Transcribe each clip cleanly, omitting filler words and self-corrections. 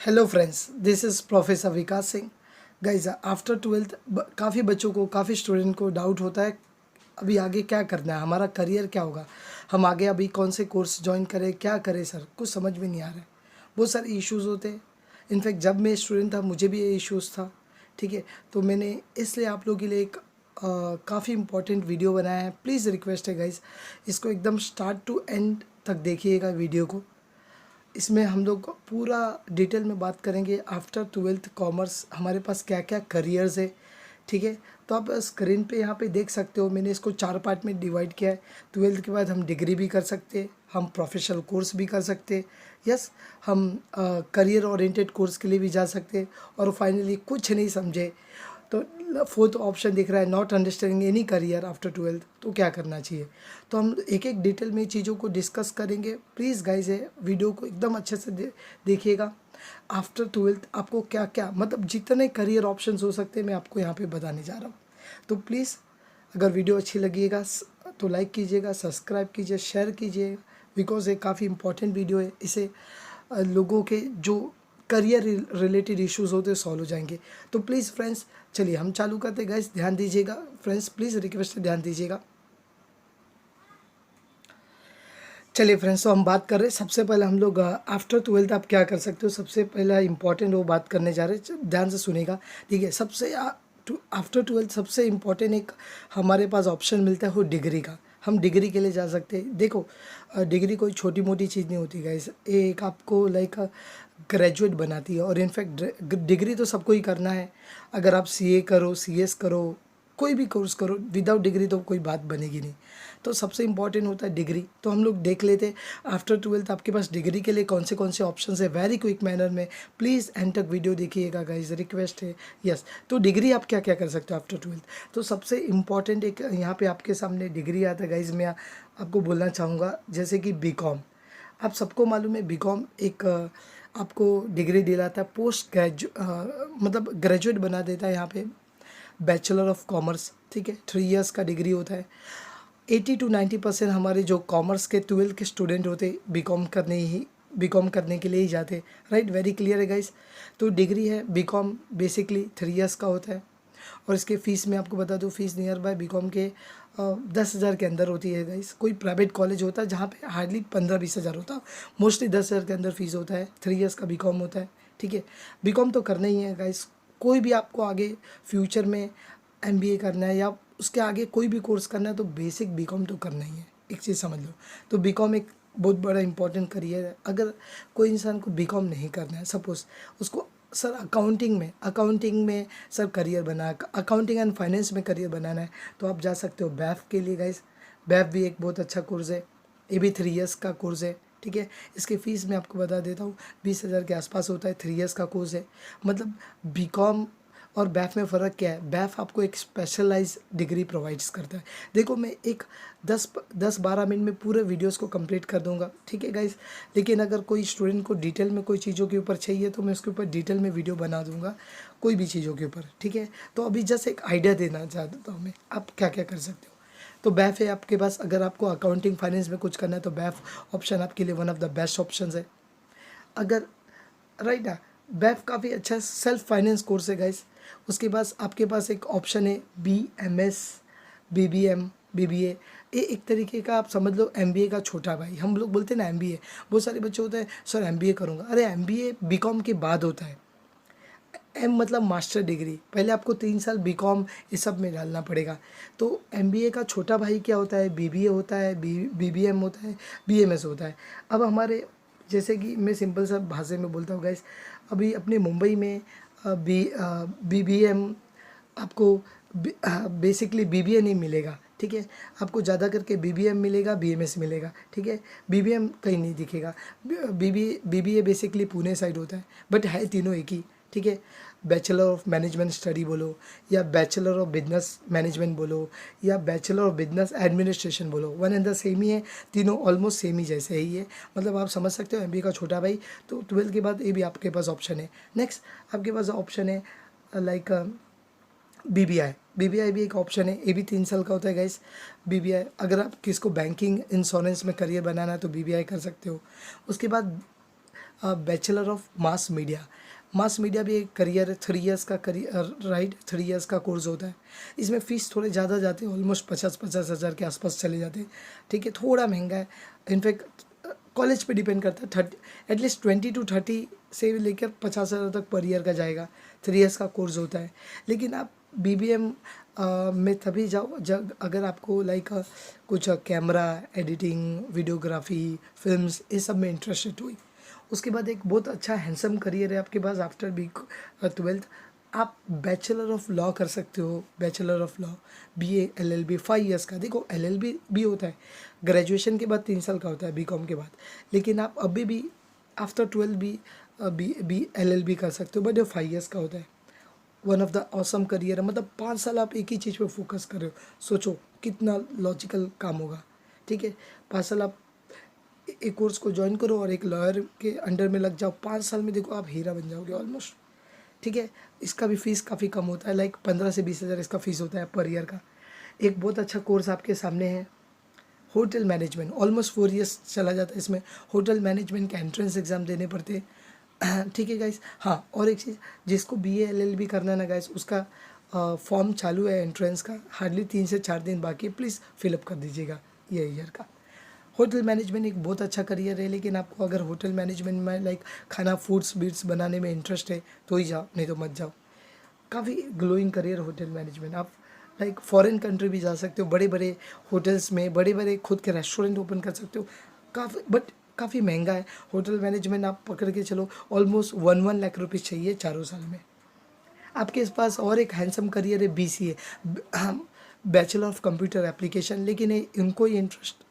Hello friends, this is professor Vikas Singh. Guys after twelfth काफ़ी बच्चों को, काफ़ी स्टूडेंट को डाउट होता है अभी आगे क्या करना है, हमारा करियर क्या होगा, हम आगे अभी कौन से कोर्स ज्वाइन करें, क्या करें सर, कुछ समझ में नहीं आ रहा है। बहुत सारे इश्यूज़ होते हैं। इनफैक्ट जब मैं स्टूडेंट था मुझे भी ये इश्यूज़ था। ठीक है, तो मैंने इसलिए आप लोगों के लिए एक काफ़ी इंपॉर्टेंट वीडियो बनाया है। प्लीज़ रिक्वेस्ट है गाइज, इसको एकदम स्टार्ट टू एंड तक देखिएगा वीडियो को। इसमें हम लोग पूरा डिटेल में बात करेंगे आफ्टर ट्वेल्थ कॉमर्स हमारे पास क्या क्या करियर्स है। ठीक है, तो आप स्क्रीन पे यहाँ पे देख सकते हो, मैंने इसको 4 पार्ट में डिवाइड किया है। ट्वेल्थ के बाद हम डिग्री भी कर सकते हैं, हम प्रोफेशनल कोर्स भी कर सकते हैं, यस, हम करियर ओरिएंटेड कोर्स के लिए भी जा सकते हैं, और फाइनली कुछ नहीं समझे तो फोर्थ ऑप्शन दिख रहा है not understanding any career after twelfth, तो क्या करना चाहिए। तो हम एक एक डिटेल में चीज़ों को डिस्कस करेंगे। प्लीज़ गाइज है वीडियो को एकदम अच्छे से देखिएगा। आफ्टर ट्वेल्थ आपको क्या क्या मतलब जितने करियर ऑप्शंस हो सकते हैं मैं आपको यहाँ पे बताने जा रहा हूँ। तो प्लीज़ अगर वीडियो अच्छी लगेगा तो लाइक कीजिएगा, सब्सक्राइब कीजिए, शेयर कीजिए, बिकॉज ये काफ़ी इंपॉर्टेंट वीडियो है। इसे लोगों के जो करियर रिलेटेड इश्यूज़ होते हैं सॉल्व हो जाएंगे। तो प्लीज़ फ्रेंड्स चलिए हम चालू करते हैं। गाइस ध्यान दीजिएगा, फ्रेंड्स प्लीज़ रिक्वेस्ट है ध्यान दीजिएगा। चलिए फ्रेंड्स, तो हम बात कर रहे हैं सबसे पहले हम लोग आफ्टर ट्वेल्थ आप क्या कर सकते हो। सबसे पहला इंपॉर्टेंट वो बात करने जा रहे हैं, ध्यान से सुनेगा। ठीक है, सबसे आफ्टर ट्वेल्थ सबसे इम्पॉर्टेंट एक हमारे पास ऑप्शन मिलता है वो डिग्री का। हम डिग्री के लिए जा सकते हैं। देखो डिग्री कोई छोटी मोटी चीज़ नहीं होती गाइस, एक आपको लाइक ग्रेजुएट बनाती है। और इनफैक्ट डिग्री तो सबको ही करना है। अगर आप सीए करो, सीएस करो, कोई भी कोर्स करो, विदाउट डिग्री तो कोई बात बनेगी नहीं। तो सबसे इम्पॉर्टेंट होता है डिग्री। तो हम लोग देख लेते हैं आफ्टर ट्वेल्थ आपके पास डिग्री के लिए कौन से ऑप्शन है, वेरी क्विक मैनर में। प्लीज़ एंड तक वीडियो देखिएगा गाइज, रिक्वेस्ट है। यस, तो डिग्री आप क्या क्या कर सकते हो आफ्टर ट्वेल्थ। तो सबसे इम्पॉर्टेंट एक यहाँ पे आपके सामने डिग्री आता है गाइज। मैं आपको बोलना चाहूँगा जैसे कि बीकॉम, आप सबको मालूम है बीकॉम एक आपको डिग्री दिलाता है, पोस्ट मतलब ग्रेजुएट बना देता है यहाँ पे, बैचलर ऑफ कॉमर्स। ठीक है, 3 इयर्स का डिग्री होता है। 80 to 90% हमारे जो कॉमर्स के ट्वेल्थ के स्टूडेंट होते बीकॉम करने के लिए ही जाते। राइट, वेरी क्लियर है गाइस। तो डिग्री है बीकॉम, बेसिकली 3 इयर्स का होता है। और इसके फ़ीस मैं आपको बता दूँ, फीस नियर बाय बीकॉम के 10,000 के अंदर होती है गाइस। कोई प्राइवेट कॉलेज होता है जहाँ पे हार्डली 15-20 हज़ार होता है, मोस्टली 10,000 के अंदर फीस होता है। 3 इयर्स का बीकॉम होता है। ठीक है, बीकॉम तो करना ही है गाइस। कोई भी आपको आगे फ्यूचर में एमबीए करना है या उसके आगे कोई भी कोर्स करना है तो बेसिक बीकॉम तो करना ही है। एक चीज़ समझ लो, तो बीकॉम एक बहुत बड़ा इंपॉर्टेंट करियर है। अगर कोई इंसान को बीकॉम नहीं करना है, सपोज़ उसको सर अकाउंटिंग में सर करियर बना, अकाउंटिंग एंड फाइनेंस में करियर बनाना है, तो आप जा सकते हो बैफ के लिए गाइस। बैफ भी एक बहुत अच्छा कोर्स है, ये भी 3 इयर्स का कोर्स है। ठीक है, इसकी फ़ीस मैं आपको बता देता हूँ, 20,000 के आसपास होता है। 3 इयर्स का कोर्स है। मतलब बीकॉम और बैफ में फ़र्क क्या है, बैफ आपको एक स्पेशलाइज डिग्री प्रोवाइड्स करता है। देखो मैं एक 10-12 मिनट में पूरे वीडियोस को कंप्लीट कर दूंगा। ठीक है गाइस, लेकिन अगर कोई स्टूडेंट को डिटेल में कोई चीज़ों के ऊपर चाहिए तो मैं उसके ऊपर डिटेल में वीडियो बना दूंगा, कोई भी चीज़ों के ऊपर। ठीक है, तो अभी जस्ट एक आइडिया देना चाहता हूँ मैं, आप क्या क्या कर सकते हो। तो बैफ है आपके पास। अगर आपको अकाउंटिंग फाइनेंस में कुछ करना है तो बैफ ऑप्शन आपके लिए one of the best option है। अगर राइट ना, बैफ काफ़ी अच्छा सेल्फ फाइनेंस कोर्स है गाइस। उसके पास आपके पास एक ऑप्शन है BMS, BBA। ये एक तरीके का आप समझ लो MBA का छोटा भाई। हम लोग बोलते हैं ना MBA, बहुत सारे बच्चे होते हैं सर MBA करूँगा। अरे MBA बीकॉम के बाद होता है। एम मतलब मास्टर डिग्री, पहले आपको 3 साल बीकॉम इस सब में डालना पड़ेगा। तो MBA का छोटा भाई क्या होता है, BBA होता है, BBM होता है, BMS होता है। अब हमारे जैसे कि मैं सिंपल सा भाषा में बोलता हूँ गाइस, अभी अपने मुंबई में BBM आपको बेसिकली BBA नहीं मिलेगा। ठीक है, आपको ज़्यादा करके BBM मिलेगा, BMS मिलेगा। ठीक है, BBM कहीं नहीं दिखेगा। BBA बेसिकली पुणे साइड होता है, बट है तीनों एक ही। ठीक है, बैचलर ऑफ मैनेजमेंट स्टडी बोलो या बैचलर ऑफ बिजनेस मैनेजमेंट बोलो या बैचलर ऑफ बिजनेस एडमिनिस्ट्रेशन बोलो, वन एंड द सेम ही है। तीनों ऑलमोस्ट सेम ही जैसे ही है। मतलब आप समझ सकते हो MBA का छोटा भाई। तो 12th के बाद ये भी आपके पास ऑप्शन है। नेक्स्ट आपके पास ऑप्शन है लाइक BBI भी एक ऑप्शन है। ये भी 3 साल का होता है गाइस। BBI अगर आप किसको बैंकिंग इंश्योरेंस में करियर बनाना है तो BBI कर सकते हो। उसके बाद bachelor of mass media. Mass media भी एक करियर है, 3 इयर्स का करियर, राइट, 3 इयर्स का कोर्स होता है। इसमें फ़ीस थोड़े ज़्यादा जाते हैं, ऑलमोस्ट 50 हज़ार के आसपास चले जाते हैं, ठीक है, थोड़ा महंगा है। इनफैक्ट कॉलेज पे डिपेंड करता है, 30 एटलीस्ट 20 to 30 से लेकर 50 हज़ार तक पर ईयर का जाएगा। 3 इयर्स का कोर्स होता है। लेकिन आप BBM में तभी जाओ जब अगर आपको लाइक कुछ कैमरा एडिटिंग, वीडियोग्राफी, फिल्म्स, ये सब में इंटरेस्टेड हुई। उसके बाद एक बहुत अच्छा हैंडसम करियर है आपके पास आफ्टर ट्वेल्थ। आप बैचलर ऑफ लॉ कर सकते हो, bachelor of law, BA LLB 5 years का। देखो LLB भी होता है, ग्रेजुएशन के बाद 3 साल का होता है BCom के बाद, लेकिन आप अभी भी आफ्टर 12 भी LLB कर सकते हो, बट ये 5 इयर्स का होता है। One of the awesome career है, मतलब 5 साल आप एक ही चीज़ पे फोकस कर रहे हो। सोचो कितना लॉजिकल काम होगा, ठीक है। 5 साल आप एक कोर्स को ज्वाइन करो और एक लॉयर के अंडर में लग जाओ, 5 साल में देखो आप हीरा बन जाओगे ऑलमोस्ट, ठीक है। इसका भी फीस काफ़ी कम होता है, लाइक 15 से 20 हज़ार इसका फीस होता है पर ईयर का। एक बहुत अच्छा कोर्स आपके सामने है, होटल मैनेजमेंट। ऑलमोस्ट 4 इयर्स चला जाता है इसमें। होटल मैनेजमेंट के एंट्रेंस एग्ज़ाम देने पड़ते हैं, ठीक है गाइस। हाँ, और एक चीज़, जिसको BA LLB करना है ना गाइस, उसका फॉर्म चालू है एंट्रेंस का, हार्डली 3 से 4 दिन बाकी है, प्लीज़ फिलअप कर दीजिएगा ये ईयर का। होटल मैनेजमेंट एक बहुत अच्छा करियर है, लेकिन आपको अगर होटल मैनेजमेंट में लाइक खाना फूड्स बीट्स बनाने में इंटरेस्ट है तो ही जाओ, नहीं तो मत जाओ। काफ़ी ग्लोइंग करियर होटल मैनेजमेंट। आप लाइक फॉरेन कंट्री भी जा सकते हो, बड़े बड़े होटल्स में बड़े बड़े खुद के रेस्टोरेंट ओपन कर सकते हो। काफ़ी महंगा है होटल मैनेजमेंट। आप पकड़ के चलो ऑलमोस्ट 1 लाख रुपीज़ चाहिए 4 साल में। आपके पास और एक हैंडसम करियर है BCA, bachelor of computer application, लेकिन इनको ये इंटरेस्ट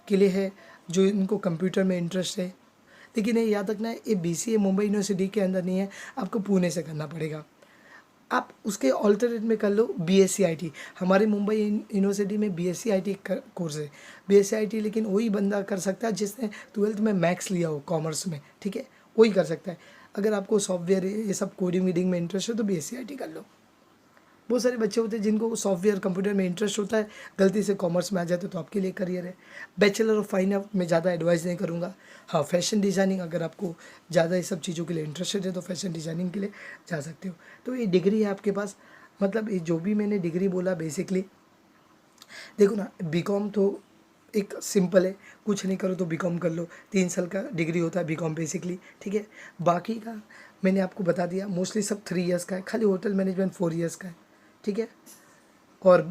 के लिए है जो इनको कंप्यूटर में इंटरेस्ट है। लेकिन ये याद रखना है, ये BCA मुंबई यूनिवर्सिटी के अंदर नहीं है, आपको पुणे से करना पड़ेगा। आप उसके ऑल्टरनेट में कर लो BSc IT। हमारे मुंबई यूनिवर्सिटी में BSc IT कोर्स है, BSc IT, लेकिन वही बंदा कर सकता है जिसने 12th में मैथ्स लिया हो कॉमर्स में, ठीक है, वही कर सकता है। अगर आपको सॉफ्टवेयर ये सब कोडिंग वीडिंग में इंटरेस्ट है तो BSc IT कर लो। बहुत सारे बच्चे होते हैं जिनको सॉफ्टवेयर कंप्यूटर में इंटरेस्ट होता है, गलती से कॉमर्स में आ जाते तो आपके लिए करियर है। बैचलर ऑफ फाइन आर्ट में ज़्यादा एडवाइस नहीं करूँगा। हाँ, फैशन डिज़ाइनिंग, अगर आपको ज़्यादा ये सब चीज़ों के लिए इंटरेस्टेड है तो फैशन डिज़ाइनिंग के लिए जा सकते हो। तो ये डिग्री है आपके पास, मतलब ये जो भी मैंने डिग्री बोला बेसिकली, देखो ना, BCom तो एक सिंपल है, कुछ नहीं करो तो BCom कर लो, 3 साल का डिग्री होता है BCom बेसिकली, ठीक है। बाकी का मैंने आपको बता दिया, मोस्टली सब 3 इयर्स का है, खाली होटल मैनेजमेंट 4 इयर्स का है, ठीक है। और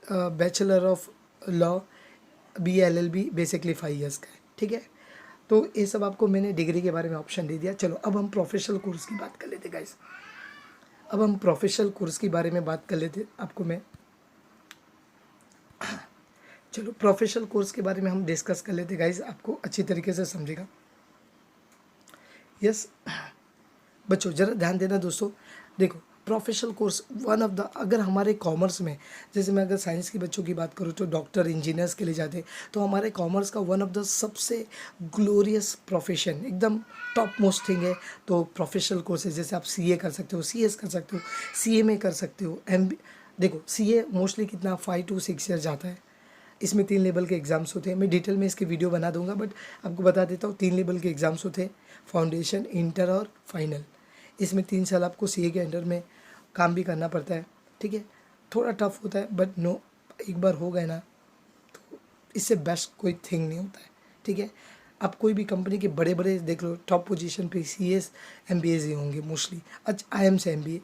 bachelor of law BA LLB basically 5 years का है, ठीक है। तो ये सब आपको मैंने डिग्री के बारे में ऑप्शन दे दिया। चलो अब हम प्रोफेशनल कोर्स की बात कर लेते गाइस। अब हम प्रोफेशनल कोर्स के बारे में बात कर लेते आपको मैं, चलो प्रोफेशनल कोर्स के बारे में हम डिस्कस कर लेते गाइस, आपको अच्छी तरीके से समझेगा। यस बच्चों, ज़रा ध्यान देना दोस्तों। देखो, professional course one of the, अगर हमारे कॉमर्स में, जैसे मैं अगर साइंस के बच्चों की बात करूँ तो डॉक्टर इंजीनियर्स के लिए जाते हैं, तो हमारे कॉमर्स का वन ऑफ द सबसे ग्लोरियस प्रोफेशन, एकदम टॉप मोस्ट थिंग है तो प्रोफेशनल कोर्सेज। जैसे आप CA कर सकते हो, CS कर सकते हो, CMA कर सकते हो, देखो CA मोस्टली कितना 5 to 6 ईयर जाता है। इसमें 3 लेवल के एग्ज़ाम्स होते हैं, मैं डिटेल में इसकी वीडियो बना दूंगा, बट आपको बता देता हूँ 3 लेवल के एग्ज़ाम्स होते हैं, फाउंडेशन, इंटर और फाइनल। इसमें 3 साल आपको CA के अंडर में काम भी करना पड़ता है, ठीक है। थोड़ा टफ होता है बट नो, एक बार हो गए ना तो इससे बेस्ट कोई थिंग नहीं होता है, ठीक है। आप कोई भी कंपनी के बड़े बड़े देख लो, टॉप पोजीशन पे CS MBAs ही होंगे मोस्टली, अच्छा IIM से MBA।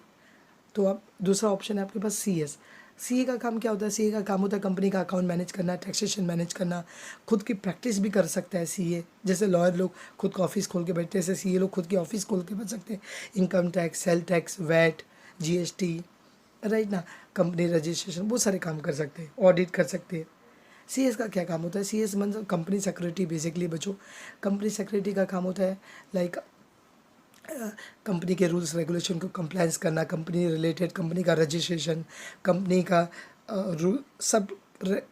तो आप दूसरा ऑप्शन है आपके पास CS। CA का काम क्या होता है? CA का काम होता है कंपनी का अकाउंट मैनेज करना, टैक्सेशन मैनेज करना, खुद की प्रैक्टिस भी कर सकता है CA। जैसे लॉयर लोग खुद का ऑफिस खोल के बैठते हैं, ऐसे CA लोग खुद की ऑफिस खोल के बैठ सकते हैं। Income tax, sale tax, VAT, GST, right ना, कंपनी रजिस्ट्रेशन, बहुत सारे काम कर सकते हैं, ऑडिट कर सकते हैं। CS का क्या काम होता है? CS मतलब कंपनी सेक्रेटरी बेसिकली बच्चों। कंपनी सेक्रेटरी का काम होता है लाइक कंपनी के रूल्स रेगुलेशन को कंप्लायंस करना, कंपनी रिलेटेड, कंपनी का रजिस्ट्रेशन, कंपनी का सब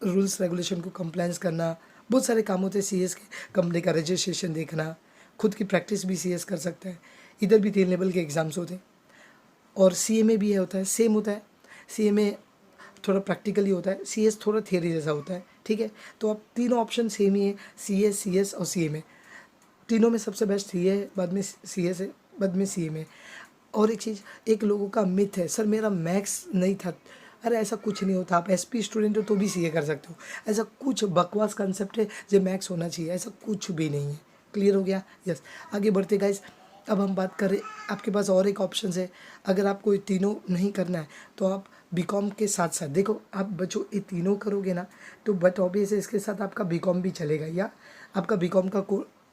रूल्स रेगुलेशन को कंप्लायंस करना, बहुत सारे काम होते हैं CS के। कंपनी का रजिस्ट्रेशन देखना, खुद की प्रैक्टिस भी CS कर सकता है। इधर भी 3 लेवल के एग्ज़ाम्स होते हैं। और CMA भी है, होता है, सेम होता है। CMA थोड़ा प्रैक्टिकली होता है, CS थोड़ा थियरी जैसा होता है, ठीक है। तो अब तीनों ऑप्शन सेम ही है, CS, CS और CMA, तीनों में सबसे बेस्ट सी है, बाद में सी एस है, बाद में सी एम है। और एक चीज़, एक लोगों का मिथ है, सर मेरा मैथ्स नहीं था। अरे ऐसा कुछ नहीं होता, आप एसपी स्टूडेंट हो तो भी सीए कर सकते हो। ऐसा कुछ बकवास कंसेप्ट है जो मैथ्स होना चाहिए, ऐसा कुछ भी नहीं है। क्लियर हो गया? यस। आगे बढ़ते गाइस, अब हम बात करें, आपके पास और एक ऑप्शन है। अगर आपको ये तीनों नहीं करना है तो आप बीकॉम के साथ साथ, देखो आप बच्चों ये तीनों करोगे ना तो बट ऑब्वियस है इसके साथ आपका बीकॉम भी चलेगा, या आपका बीकॉम का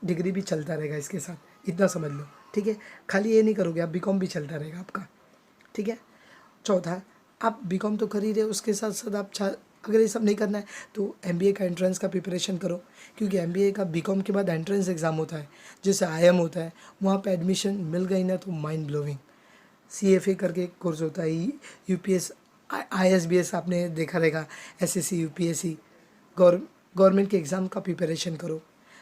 डिग्री भी चलता रहेगा इसके साथ, इतना समझ लो। ठीक है, खाली ये नहीं करोगे आप, बीकॉम भी चलता रहेगा आपका। ठीक है। चौथा, आप बीकॉम तो कर ही रहे हो, उसके साथ साथ आप अगर ये सब नहीं करना है तो एमबीए का एंट्रेंस का प्रिपरेशन करो, क्योंकि एमबीए का बीकॉम के बाद एंट्रेंस एग्ज़ाम होता है, जैसे आईएम होता है, वहाँ पे एडमिशन मिल गई ना तो माइंड ब्लोविंग। सीएफए करके एक कोर्स होता है, यूपीएस आईएसबीएस आपने देखा रहेगा, एसएससी यूपीएससी, गवर्नमेंट के एग्ज़ाम का प्रिपरेशन करो।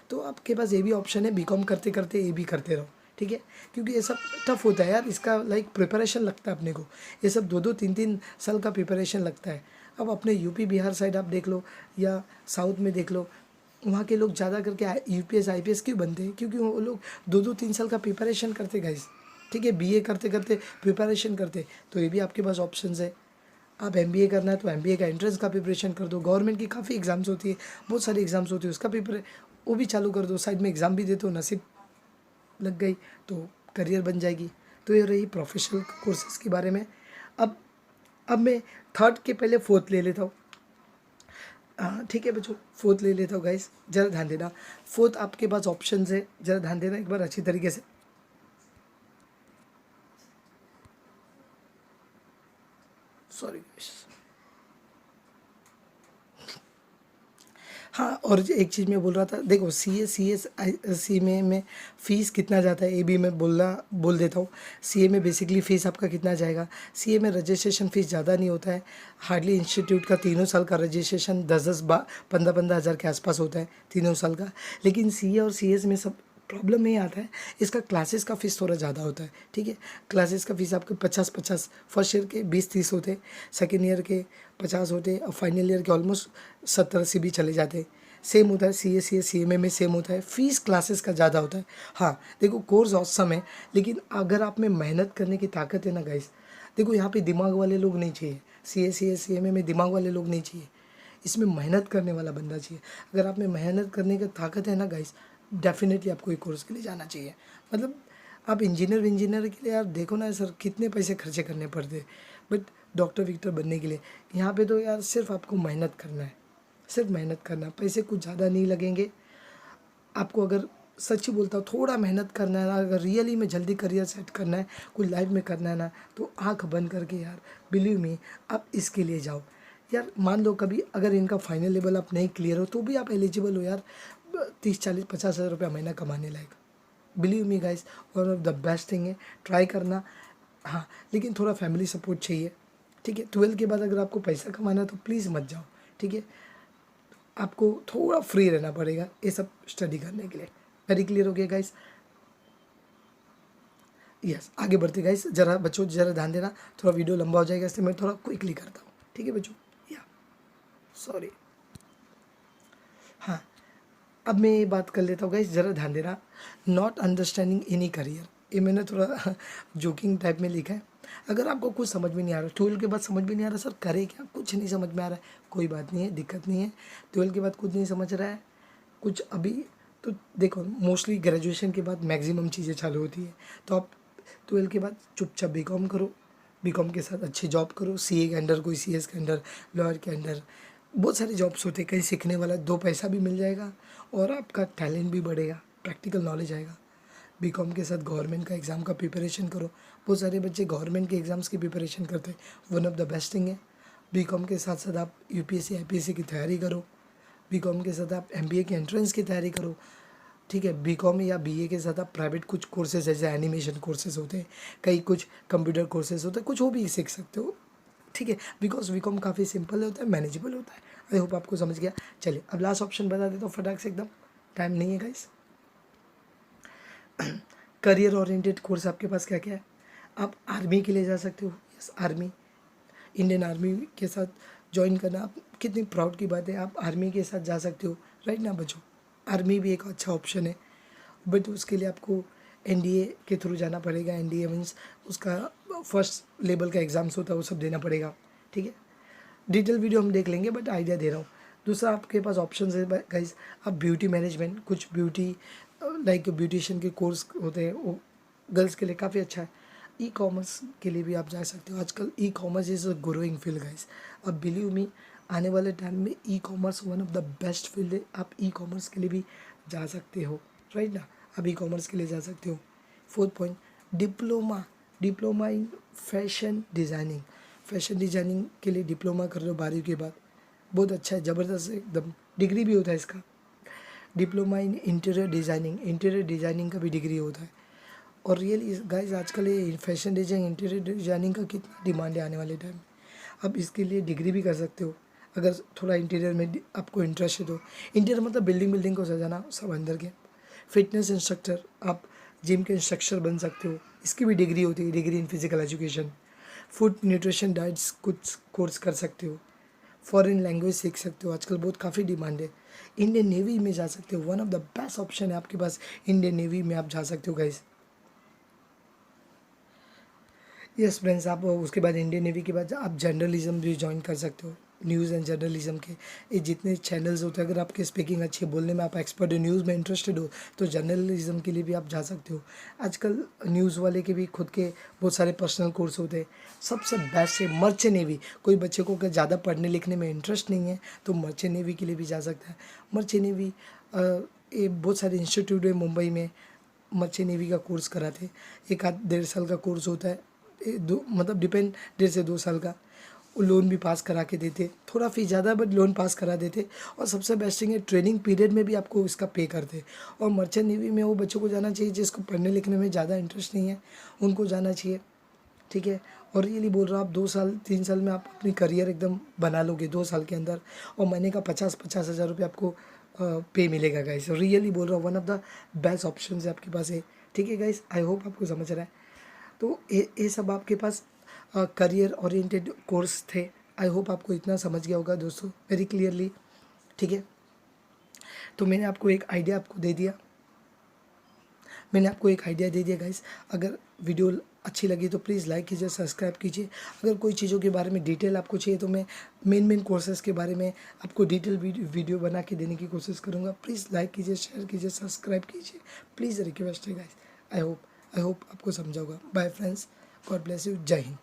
तो आपके पास ये भी ऑप्शन है, बीकॉम करते करते ये भी करते रहो। ठीक है, क्योंकि ये सब टफ होता है यार, इसका लाइक प्रिपरेशन लगता है अपने को, ये सब 2-2 3-3 साल का प्रिपरेशन लगता है। अब अपने यूपी बिहार साइड आप देख लो या साउथ में देख लो, वहाँ के लोग ज़्यादा करके यूपीएस आईपीएस क्यों बनते हैं? क्योंकि वो लोग 2-2 3 साल का प्रिपरेशन करते गाइस। ठीक है, बीए करते करते प्रिपरेशन करते। तो ये भी आपके पास ऑप्शंस है। आप एमबीए करना है तो एमबीए का एंट्रेंस का प्रिपरेशन कर दो, गवर्नमेंट की काफ़ी एग्जाम्स होती है, बहुत सारी एग्जाम्स होती है, उसका प्रिपरे वो भी चालू कर दो, साइड में एग्ज़ाम भी दे दो, नसीब लग गई तो करियर बन जाएगी। तो ये रही प्रोफेशनल कोर्सेज के बारे में। अब अब मैं थर्ड के पहले फोर्थ ले लेता हूँ। ठीक है बच्चों, फोर्थ ले लेता हूँ गाइस, ज़रा ध्यान देना। फोर्थ आपके पास ऑप्शन है, ज़रा ध्यान देना एक बार अच्छी तरीके से। Sorry guys. हाँ, और एक चीज़ मैं बोल रहा था, देखो सी में फ़ीस कितना जाता है ये भी मैं बोल देता हूँ। सीए में बेसिकली फ़ीस आपका कितना जाएगा। सीए में रजिस्ट्रेशन फ़ीस ज़्यादा नहीं होता है, हार्डली इंस्टीट्यूट का 3 साल का रजिस्ट्रेशन 10-15 हज़ार के आसपास होता है 3 साल का। लेकिन सीए और सीएस में सब प्रॉब्लम ये आता है, इसका क्लासेस का फ़ीस थोड़ा ज़्यादा होता है। ठीक है, क्लासेस का फ़ीस आपके 50-50, फर्स्ट ईयर के 20-30 होते, सेकेंड ईयर के 50 होते और फाइनल ईयर के ऑलमोस्ट 70-80 भी चले जाते। सेम होता है सीएमए में सेम होता है, फीस क्लासेस का ज़्यादा होता है। हाँ देखो, कोर्स औसम है, लेकिन अगर आप में मेहनत करने की ताकत है ना गाइस, देखो यहाँ पे दिमाग वाले लोग नहीं चाहिए, सीएमए में दिमाग वाले लोग नहीं चाहिए, इसमें मेहनत करने वाला बंदा चाहिए। अगर आप में मेहनत करने की ताकत है ना गाइस, डेफिनेटली आपको एक कोर्स के लिए जाना चाहिए। मतलब आप इंजीनियर के लिए यार देखो ना सर, कितने पैसे खर्चे करने पड़ते हैं, बट डॉक्टर विक्टर बनने के लिए यहाँ पे तो यार सिर्फ आपको मेहनत करना है, सिर्फ मेहनत करना, पैसे कुछ ज़्यादा नहीं लगेंगे आपको। अगर सच्ची बोलता हूँ, थोड़ा मेहनत करना है ना, अगर रियली में जल्दी करियर सेट करना है, कुछ लाइफ में करना है ना, तो आंख बंद करके यार बिलीव मी आप इसके लिए जाओ। यार मान लो कभी अगर इनका फाइनल लेवल आप नहीं क्लियर हो तो भी आप एलिजिबल हो यार, 30-40-50 हज़ार रुपया महीना कमाने लायक। Believe me guys, one of the best thing है, ट्राई करना। हाँ लेकिन थोड़ा फैमिली सपोर्ट चाहिए। ठीक है, 12 के बाद अगर आपको पैसा कमाना है तो प्लीज़ मत जाओ। ठीक है, आपको थोड़ा फ्री रहना पड़ेगा ये सब स्टडी करने के लिए। वेरी क्लियर हो गया गाइस? यस, आगे बढ़ते गाइस, जरा बच्चों जरा ध्यान देना, थोड़ा वीडियो लंबा हो जाएगा इसलिए मैं थोड़ा क्विकली करता हूँ। ठीक है बच्चों, या सॉरी। हाँ, अब मैं ये बात कर लेता हूँ गाइस, ज़रा ध्यान देना। नॉट अंडरस्टैंडिंग एनी करियर, ये मैंने थोड़ा जोकिंग टाइप में लिखा है। अगर आपको कुछ समझ में नहीं आ रहा, 12 के बाद समझ में नहीं आ रहा सर करे क्या, कुछ नहीं समझ में आ रहा है, कोई बात नहीं है, दिक्कत नहीं है। 12 के बाद कुछ नहीं समझ रहा है कुछ अभी, तो देखो मोस्टली ग्रेजुएशन के बाद मैक्सिमम चीज़ें चालू होती है, तो आप 12 के बाद चुपचाप बीकॉम करो, बीकॉम के साथ अच्छी जॉब करो, सीए के अंडर, कोई सीएस के अंडर, लॉयर के अंडर, बहुत सारे जॉब्स होते हैं, कहीं सीखने वाला, 2 पैसा भी मिल जाएगा और आपका टैलेंट भी बढ़ेगा, प्रैक्टिकल नॉलेज आएगा। बीकॉम के साथ गवर्नमेंट का एग्ज़ाम का प्रिपरेशन करो, बहुत सारे बच्चे गवर्नमेंट के एग्ज़ाम्स की प्रिपरेशन करते हैं, one of the best thing है। बीकॉम के साथ साथ आप यूपीएससी आईपीएससी की तैयारी करो, बीकॉम के साथ आप एमबीए के एंट्रेंस की तैयारी करो। ठीक है, बीकॉम या बीए के साथ आप प्राइवेट कुछ कोर्सेज जैसे एनिमेशन कोर्सेज होते हैं, कई कुछ कंप्यूटर कोर्सेज होते हैं, कुछ वो भी सीख सकते हो। ठीक है, बिकॉज बीकॉम काफ़ी सिंपल होता है, मैनेजेबल होता है। आई होप आपको समझ गया। चलिए अब लास्ट ऑप्शन बता देता हूँ फटाक से, एकदम टाइम नहीं है गाइस। करियर ओरिएंटेड कोर्स आपके पास क्या क्या है? आप आर्मी के लिए जा सकते हो, यस आर्मी, इंडियन आर्मी के साथ ज्वाइन करना, आप कितनी प्राउड की बात है, आप आर्मी के साथ जा सकते हो, राइट ना बच्चों? आर्मी भी एक अच्छा ऑप्शन है। बट उसके लिए आपको एनडीए के थ्रू जाना पड़ेगा। एनडीए मीन्स उसका फर्स्ट लेवल का एग्ज़ाम्स होता है, वो सब देना पड़ेगा, ठीक है। डिटेल वीडियो हम देख लेंगे, बट आइडिया दे रहा हूँ। दूसरा आपके पास ऑप्शन है गाइस, आप ब्यूटी मैनेजमेंट, कुछ ब्यूटी लाइक ब्यूटिशियन के कोर्स होते हैं, वो गर्ल्स के लिए काफ़ी अच्छा है। ई कॉमर्स के लिए भी आप जा सकते हो। आजकल e commerce is a growing field guys. अब बिलीव मी, आने वाले टाइम में e commerce one of the best field है। आप ई कॉमर्स के लिए भी जा सकते हो, राइट ना, आप ई कॉमर्स के लिए जा सकते हो। Fourth point, diploma diploma in fashion designing. Fashion designing के लिए डिप्लोमा कर रहे हो 12वीं के बाद, बहुत अच्छा है, ज़बरदस्त है एकदम। डिग्री भी होता है इसका। Diploma in interior designing, interior designing का भी डिग्री होता है। और रियली गाइस आजकल ये फैशन डिज़ाइनिंग, इंटीरियर डिज़ाइनिंग का कितना डिमांड है आने वाले टाइम में। आप इसके लिए डिग्री भी कर सकते हो अगर थोड़ा इंटीरियर में आपको इंटरेस्ट है तो। इंटीरियर मतलब बिल्डिंग को सजाना सब अंदर के। फिटनेस इंस्ट्रक्टर, आप जिम के इंस्ट्रक्टर बन सकते हो, इसकी भी डिग्री होती है, degree in physical education. Food nutrition diets कुछ कोर्स कर सकते हो। फॉरेन लैंग्वेज सीख सकते हो, आजकल बहुत काफ़ी डिमांड है। इंडियन नेवी में जा सकते हो, one of the best option है आपके पास, इंडियन नेवी में आप जा सकते हो गाइस। यस फ्रेंड्स, आप उसके बाद इंडियन नेवी के बाद आप जर्नलिज्म भी ज्वाइन कर सकते हो। न्यूज़ एंड जर्नलिज्म के ये जितने चैनल्स होते हैं, अगर आपकी स्पीकिंग अच्छी है, बोलने में आप एक्सपर्ट हो, न्यूज़ में इंटरेस्टेड हो, तो जर्नलिज्म के लिए भी आप जा सकते हो। आजकल न्यूज़ वाले के भी खुद के बहुत सारे पर्सनल कोर्स होते हैं। सबसे बेस्ट है मर्चेंट नेवी। कोई बच्चे को अगर ज़्यादा पढ़ने लिखने में इंटरेस्ट नहीं है तो मर्चेंट नेवी के लिए भी जा सकता है। मर्चेंट नेवी ये बहुत सारे इंस्टीट्यूट है मुंबई में, मर्चेंट नेवी का कोर्स कराते हैं। 1-1.5 साल का कोर्स होता है, दो मतलब डिपेंड, 1.5 से 2 साल का। वो लोन भी पास करा के देते, थोड़ा फीस ज़्यादा बट लोन पास करा देते। और सबसे बेस्ट थिंग है, ट्रेनिंग पीरियड में भी आपको इसका पे करते। और मर्चेंट नेवी में वो बच्चों को जाना चाहिए जिसको पढ़ने लिखने में ज़्यादा इंटरेस्ट नहीं है, उनको जाना चाहिए, ठीक है। और रियली बोल रहा हूँ, आप 2 साल 3 साल में आप अपनी करियर एकदम बना लोगे 2 साल के अंदर। और महीने का 50-50 हज़ार रुपये आपको पे मिलेगा गाइस। रियली बोल रहा हूँ, one of the best option है आपके पास है, ठीक है गाइस। आई होप आपको समझ रहा है। तो ये सब आपके पास करियर ओरिएंटेड कोर्स थे। आई होप आपको इतना समझ गया होगा दोस्तों, वेरी क्लियरली, ठीक है। तो मैंने आपको एक आइडिया दे दिया गाइस। अगर वीडियो अच्छी लगी तो प्लीज़ लाइक कीजिए, सब्सक्राइब कीजिए। अगर कोई चीज़ों के बारे में डिटेल आपको चाहिए तो मैं मेन कोर्सेज़ के बारे में आपको डिटेल वीडियो बना के देने की कोशिश करूँगा। प्लीज़ लाइक कीजिए, शेयर कीजिए, सब्सक्राइब कीजिए, प्लीज़ रिक्वेस्ट है गाइस। आई होप आपको समझा होगा। Bye friends, God bless you, Jai Hind.